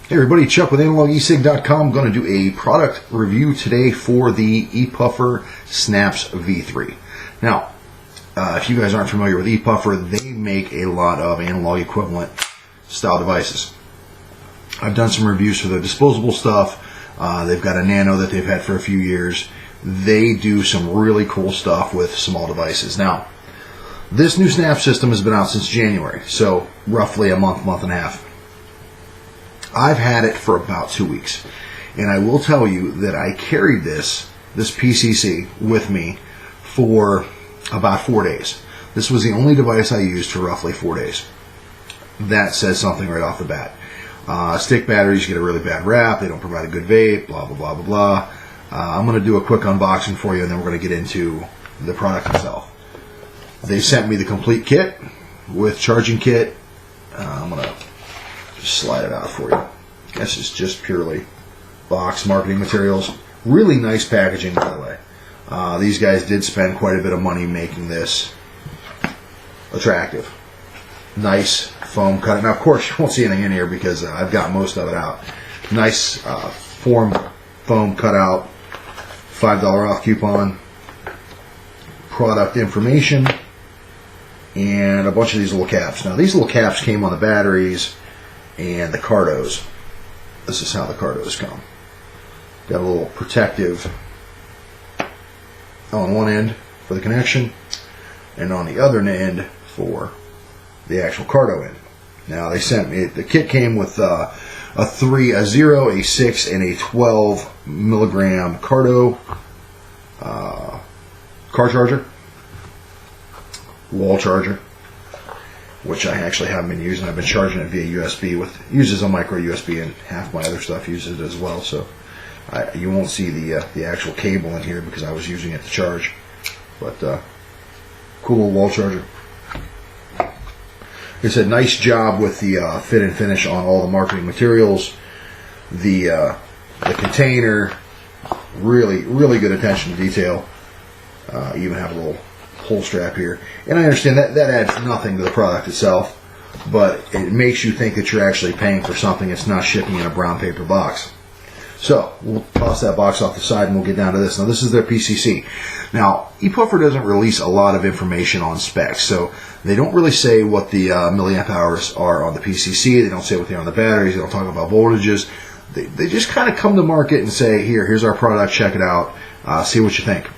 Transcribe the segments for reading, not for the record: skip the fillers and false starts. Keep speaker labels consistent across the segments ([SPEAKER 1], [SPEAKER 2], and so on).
[SPEAKER 1] Hey everybody, Chuck with AnalogEsig.com. I'm going to do a product review today for the Epuffer Snaps V3. Now, if you guys aren't familiar with Epuffer, they make a lot of analog equivalent style devices. I've done some reviews for their disposable stuff. They've got a Nano that they've had for a few years. They do some really cool stuff with small devices. Now, this new snap system has been out since January, so roughly a month and a half. I've had it for about 2 weeks, and I will tell you that I carried this PCC with me for about 4 days. This was the only device I used for roughly 4 days. That says something right off the bat. Stick batteries get a really bad rap. They don't provide a good vape, blah, blah, blah, blah, blah. I'm going to do a quick unboxing for you, and then we're going to get into the product itself. They sent me the complete kit with charging kit. I'm going to just slide it out for you. This is just purely box marketing materials. Really nice packaging, by the way. These guys did spend quite a bit of money making this attractive. Nice foam cut. Now, of course, you won't see anything in here because I've got most of it out. Nice foam cutout. $5 off coupon. Product information. And a bunch of these little caps. Now, these little caps came on the batteries and the cardos. This is how the cardos come. Got a little protective on one end for the connection, and on the other end for the actual cardo end. Now they sent me, the kit came with a 0, a 6, and a 12 milligram cardo car charger, wall charger, which I actually haven't been using. I've been charging it via USB. Uses a micro USB, and half my other stuff uses it as well. So you won't see the actual cable in here because I was using it to charge. But cool wall charger. It's a nice job with the fit and finish on all the marketing materials. The container, really good attention to detail. You even have a little pull strap here, and I understand that adds nothing to the product itself, but it makes you think that you're actually paying for something that's not shipping in a brown paper box. So we'll toss that box off the side and we'll get down to this. Now, this is their PCC. Now, Epuffer doesn't release a lot of information on specs, so they don't really say what the milliamp hours are on the PCC. They don't say what they are on the batteries. They don't talk about voltages. They just kind of come to market and say, here's our product, check it out, see what you think.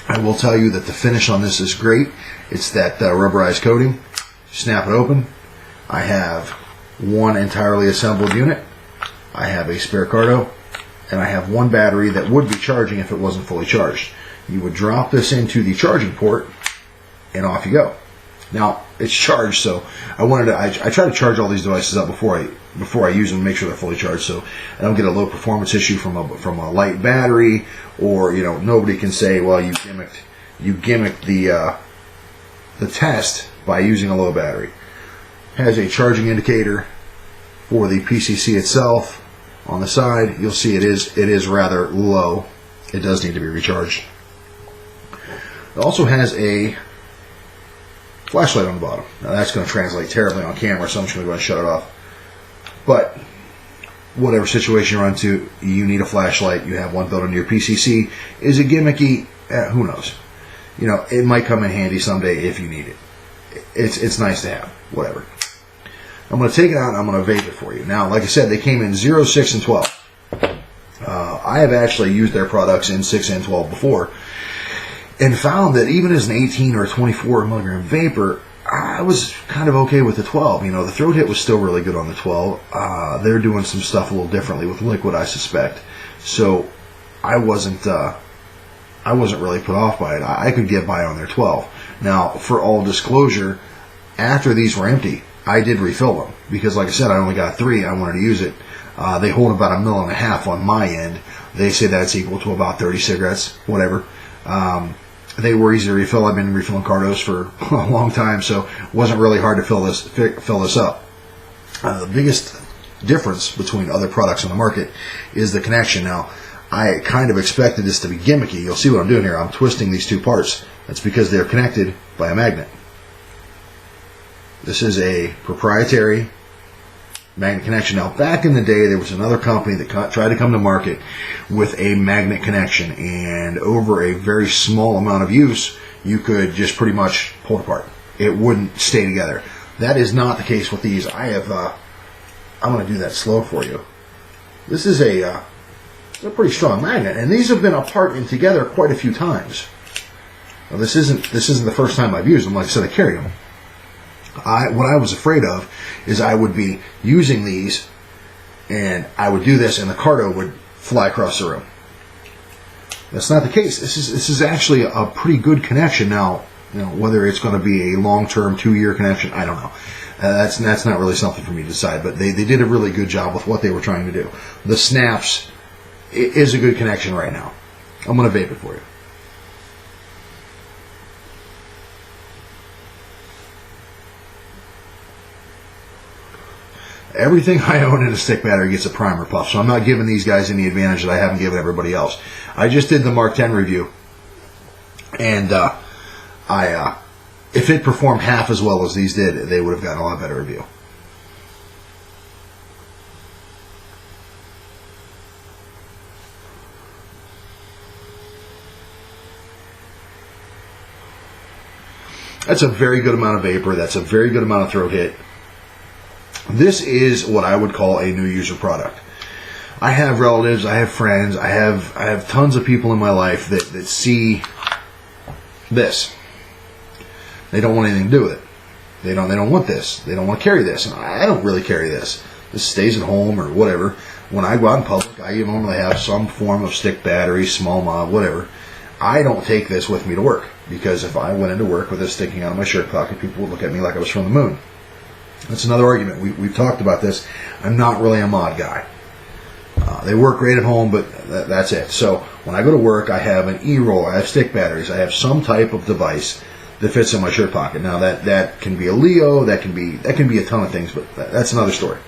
[SPEAKER 1] I will tell you that the finish on this is great. It's that rubberized coating. Snap it open. I have one entirely assembled unit. I have a spare cardo, and I have one battery that would be charging if it wasn't fully charged. You would drop this into the charging port, and off you go. Now it's charged, so I try to charge all these devices up before I use them, make sure they're fully charged, so I don't get a low performance issue from a light battery, or nobody can say, well, you gimmicked the test by using a low battery. Has a charging indicator for the PCC itself on the side. You'll see it is rather low. It does need to be recharged. It also has a flashlight on the bottom. Now that's going to translate terribly on camera, so I'm just going to go ahead and shut it off. But whatever situation you run into, you need a flashlight. You have one built into your PCC. Is it gimmicky? Who knows? It might come in handy someday if you need it. It's nice to have. Whatever. I'm going to take it out and I'm going to vape it for you. Now, like I said, they came in 0, 6, and 12. I have actually used their products in 6 and 12 before, and found that even as an 18 or 24 milligram vapor, I was kind of okay with the 12. The throat hit was still really good on the 12. They're doing some stuff a little differently with liquid, I suspect. So I wasn't really put off by it. I could get by on their 12. Now, for all disclosure, after these were empty, I did refill them because, like I said, I only got 3. I wanted to use it. They hold about 1.5 mils on my end. They say that's equal to about 30 cigarettes, whatever. They were easy to refill. I've been refilling cardos for a long time, so it wasn't really hard to fill this up. The biggest difference between other products on the market is the connection. Now, I kind of expected this to be gimmicky. You'll see what I'm doing here. I'm twisting these two parts. That's because they're connected by a magnet. This is a proprietary magnet connection. Now, back in the day, there was another company that tried to come to market with a magnet connection, and over a very small amount of use, you could just pretty much pull it apart. It wouldn't stay together. That is not the case with these. I'm going to do that slow for you. This is a pretty strong magnet, and these have been apart and together quite a few times. Now, this isn't the first time I've used them. Like I said, I carry them. What I was afraid of is I would be using these, and I would do this, and the cardo would fly across the room. That's not the case. This is actually a pretty good connection. Now, whether it's going to be a long-term 2-year connection, I don't know. That's not really something for me to decide. But they did a really good job with what they were trying to do. The snaps is a good connection right now. I'm going to vape it for you. Everything I own in a stick battery gets a primer puff, so I'm not giving these guys any advantage that I haven't given everybody else. I just did the Mark 10 review, and if it performed half as well as these did, they would have gotten a lot better review. That's a very good amount of vapor. That's a very good amount of throat hit. This is what I would call a new user product. I have relatives, I have friends, I have tons of people in my life that see this. They don't want anything to do with it. They don't want this. They don't want to carry this. And I don't really carry this. This stays at home or whatever. When I go out in public, I normally have some form of stick battery, small mod, whatever. I don't take this with me to work, because if I went into work with this sticking out of my shirt pocket, people would look at me like I was from the moon. That's another argument. We've talked about this. I'm not really a mod guy. They work great at home, but that's it. So when I go to work, I have an e-roller, I have stick batteries, I have some type of device that fits in my shirt pocket. Now that can be a Leo, that can be a ton of things, but that's another story.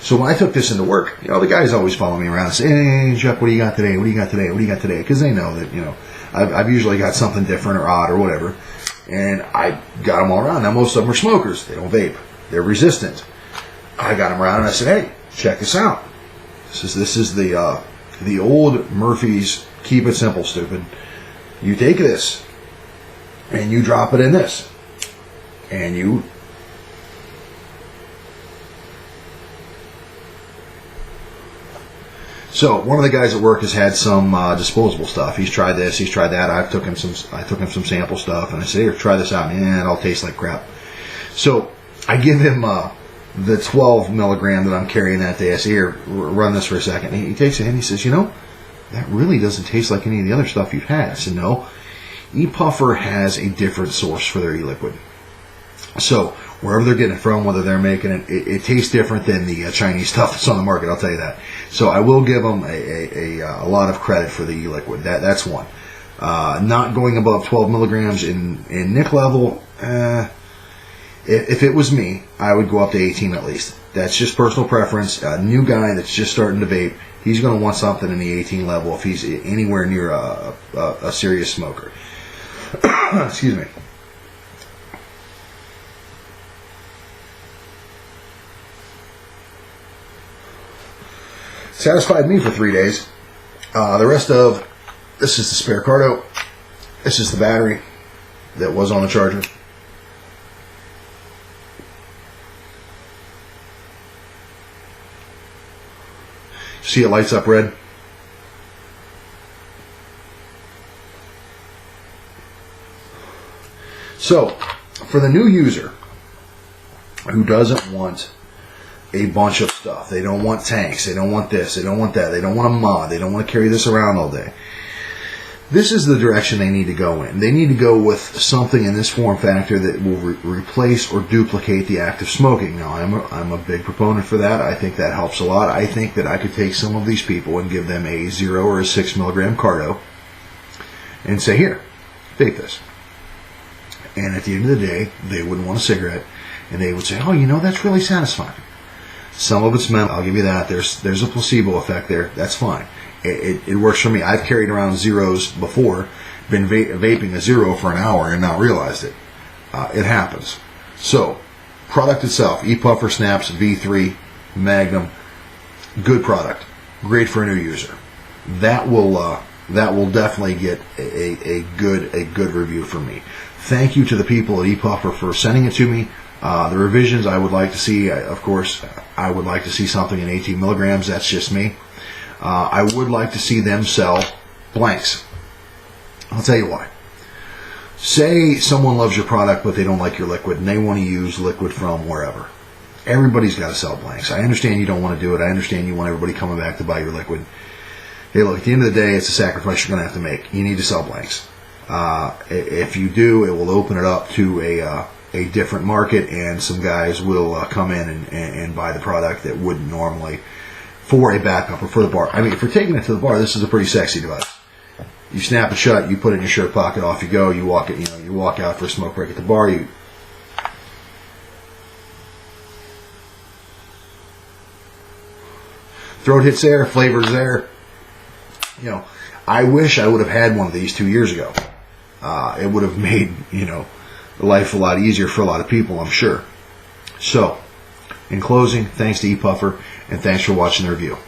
[SPEAKER 1] So when I took this into work, the guys always follow me around and say, "Hey, Chuck, what do you got today? What do you got today? What do you got today?" Because they know that I've usually got something different or odd or whatever, and I got them all around. Now most of them are smokers. They don't vape. They're resistant. I got them around and I said, "Hey, check this out. This is the old Murphy's Keep It Simple, stupid. You take this and you drop it in this, and you." So one of the guys at work has had some disposable stuff. He's tried this, he's tried that. I took him some sample stuff, and I said, "Here, try this out." And it all tastes like crap. So I give him the 12 milligram that I'm carrying that day. I say, "Here, run this for a second." And he takes it and he says, "That really doesn't taste like any of the other stuff you've had." I said, "No, Epuffer has a different source for their e-liquid. So wherever they're getting it from, whether they're making it, it tastes different than the Chinese stuff that's on the market. I'll tell you that. So I will give them a lot of credit for the e-liquid. That's one. Not going above 12 milligrams in nic level. If it was me, I would go up to 18 at least. That's just personal preference. A new guy that's just starting to vape, he's going to want something in the 18 level if he's anywhere near a serious smoker. Excuse me. Satisfied me for 3 days. The rest of this is the spare cardo. This is the battery that was on the charger. See, it lights up red. So, for the new user who doesn't want a bunch of stuff, they don't want tanks, they don't want this, they don't want that, they don't want a mod, they don't want to carry this around all day, this is the direction they need to go in. They need to go with something in this form factor that will replace or duplicate the act of smoking. Now, I'm a big proponent for that. I think that helps a lot. I think that I could take some of these people and give them a 0 or a 6 milligram cardo and say, "Here, take this." And at the end of the day, they wouldn't want a cigarette, and they would say, "Oh, that's really satisfying." Some of it's mental. I'll give you that. There's a placebo effect there. That's fine. It works for me. I've carried around zeros before, been vaping a 0 for an hour and not realized it. It happens. So, product itself, Epuffer Snaps V3 Magnum, good product, great for a new user. That will definitely get a good review from me. Thank you to the people at Epuffer for sending it to me. The revisions I would like to see, of course, I would like to see something in 18 milligrams. That's just me. I would like to see them sell blanks. I'll tell you why. Say someone loves your product, but they don't like your liquid, and they want to use liquid from wherever. Everybody's got to sell blanks. I understand you don't want to do it. I understand you want everybody coming back to buy your liquid. Hey, look, at the end of the day, it's a sacrifice you're going to have to make. You need to sell blanks. If you do, it will open it up to a different market, and some guys will come in and buy the product that wouldn't normally for a backup or for the bar. I mean, if we're taking it to the bar, this is a pretty sexy device. You snap it shut, you put it in your shirt pocket, off you go. You walk out for a smoke break at the bar. Throat hits there, flavor's there. I wish I would have had one of these 2 years ago. It would have made life a lot easier for a lot of people, I'm sure. So, in closing, thanks to Epuffer, and thanks for watching the review.